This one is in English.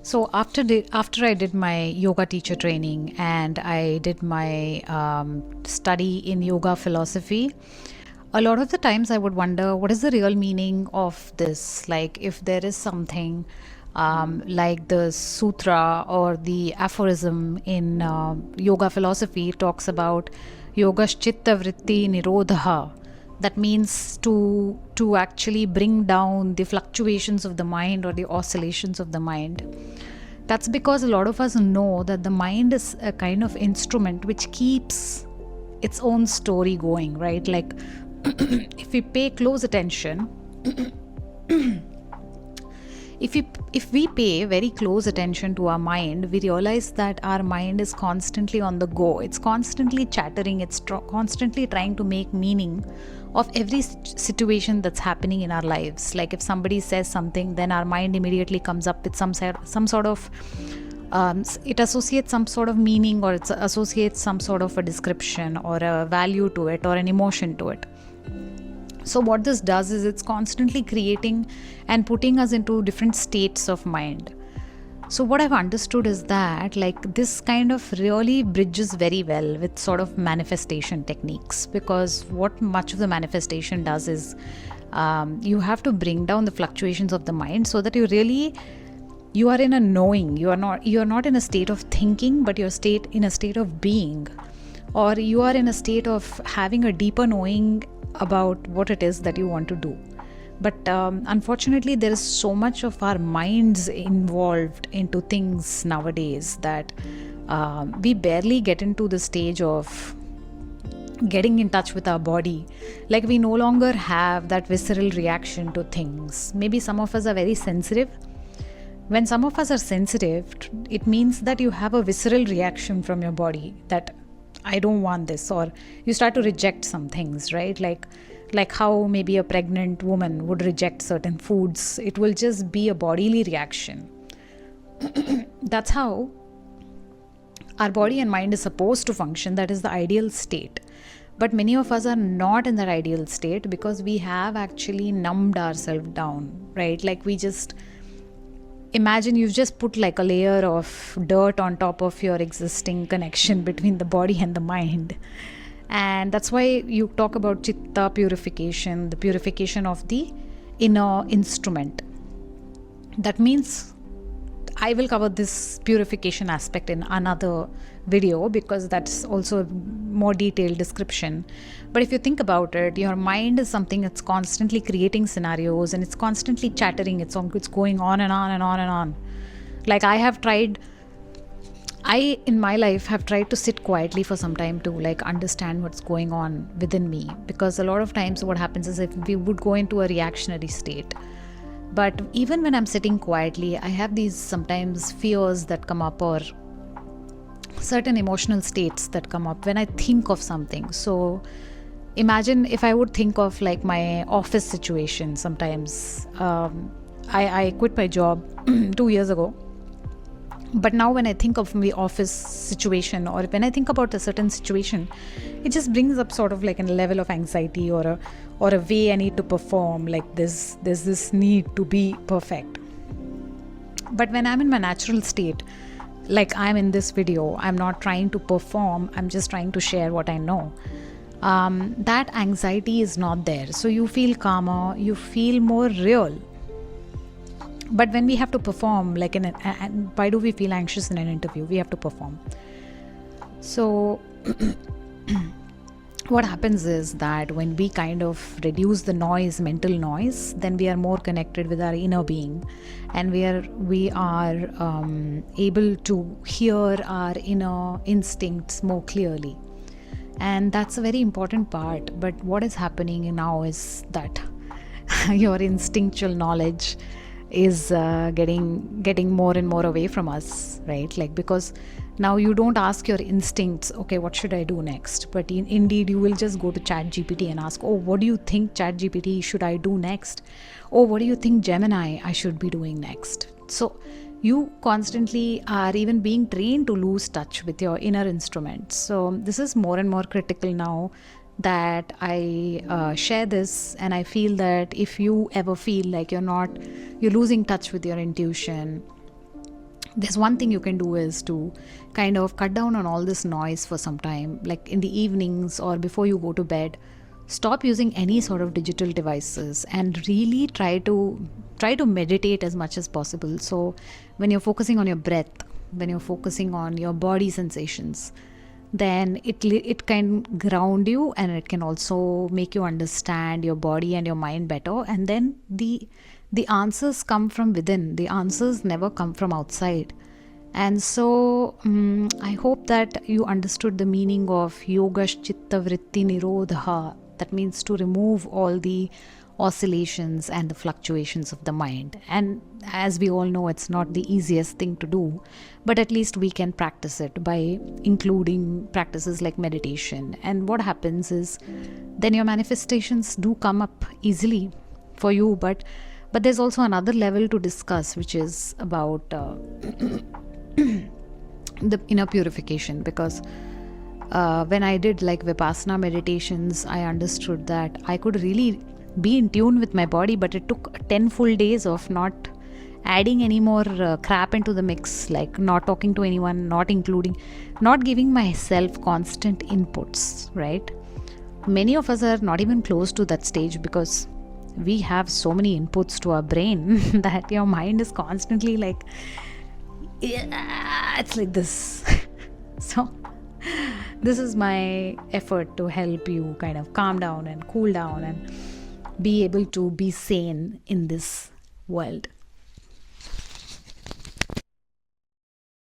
So after I did my yoga teacher training and I did my study in yoga philosophy, a lot of the times I would wonder what is the real meaning of this. Like if there is something like the sutra or the aphorism in yoga philosophy talks about yoga Chitta Vritti Nirodha. That means to actually bring down the fluctuations of the mind or the oscillations of the mind. That's because a lot of us know that the mind is a kind of instrument which keeps its own story going, right? Like if we pay close attention, if we pay very close attention to our mind, we realize that our mind is constantly on the go. It's constantly chattering. It's constantly trying to make meaning of every situation that's happening in our lives. Like if somebody says something, then our mind immediately comes up with some sort of it associates some sort of meaning, or it associates some sort of a description or a value to it or an emotion to it. So what this does is it's constantly creating and putting us into different states of mind. So what I've understood is that like this kind of really bridges very well with sort of manifestation techniques, because what much of the manifestation does is you have to bring down the fluctuations of the mind so that you are in a knowing. You are not in a state of thinking, but you're in a state of being, or you are in a state of having a deeper knowing about what it is that you want to do. But unfortunately, there is so much of our minds involved into things nowadays that we barely get into the stage of getting in touch with our body. Like we no longer have that visceral reaction to things. Maybe some of us are very sensitive. When some of us are sensitive, it means that you have a visceral reaction from your body that I don't want this, or you start to reject some things, right? Like how maybe a pregnant woman would reject certain foods. It will just be a bodily reaction. That's how our body and mind is supposed to function. That is the ideal state. But many of us are not in that ideal state because we have actually numbed ourselves down, right? Like we just imagine you've just put like a layer of dirt on top of your existing connection between the body and the mind. And that's why you talk about chitta purification, the purification of the inner instrument. That means I will cover this purification aspect in another video because that's also a more detailed description. But if you think about it, your mind is something that's constantly creating scenarios and it's constantly chattering. It's going on and on and on and on. Like I in my life have tried to sit quietly for some time to like understand what's going on within me, because a lot of times what happens is if we would go into a reactionary state. But even when I'm sitting quietly, I have these sometimes fears that come up, or certain emotional states that come up when I think of something. So imagine if I would think of like my office situation sometimes. I quit my job 2 years ago. But now when I think of my office situation, or when I think about a certain situation, it just brings up sort of like a level of anxiety or a way I need to perform. Like there's this need to be perfect. But when I'm in my natural state, like I'm in this video, I'm not trying to perform, I'm just trying to share what I know. That anxiety is not there. So you feel calmer, you feel more real. But when we have to perform, like why do we feel anxious in an interview? We have to perform. So what happens is that when we kind of reduce the noise, mental noise, then we are more connected with our inner being, and we are able to hear our inner instincts more clearly. And that's a very important part. But what is happening now is that your instinctual knowledge is getting more and more away from us, right? Like because now you don't ask your instincts, okay, what should I do next? But indeed you will just go to ChatGPT and ask, oh, what do you think, ChatGPT, should I do next? Oh, what do you think, Gemini, I should be doing next? So you constantly are even being trained to lose touch with your inner instruments. So this is more and more critical now, that I share this, and I feel that if you ever feel like you're losing touch with your intuition, there's one thing you can do is to kind of cut down on all this noise for some time, like in the evenings or before you go to bed. Stop using any sort of digital devices and really try to meditate as much as possible. So when you're focusing on your breath, when you're focusing on your body sensations, then it can ground you, and it can also make you understand your body and your mind better. And then the answers come from within. The answers never come from outside. And so I hope that you understood the meaning of Yoga Chitta Vritti Nirodha. That means to remove all the oscillations and the fluctuations of the mind. And as we all know, it's not the easiest thing to do, but at least we can practice it by including practices like meditation. And what happens is then your manifestations do come up easily for you. But there's also another level to discuss, which is about the inner purification. Because when I did like Vipassana meditations, I understood that I could really be in tune with my body, but it took 10 full days of not adding any more crap into the mix, like not talking to anyone, not giving myself constant inputs, right? Many of us are not even close to that stage because we have so many inputs to our brain that your mind is constantly like, yeah, it's like this. So this is my effort to help you kind of calm down and cool down and be able to be sane in this world.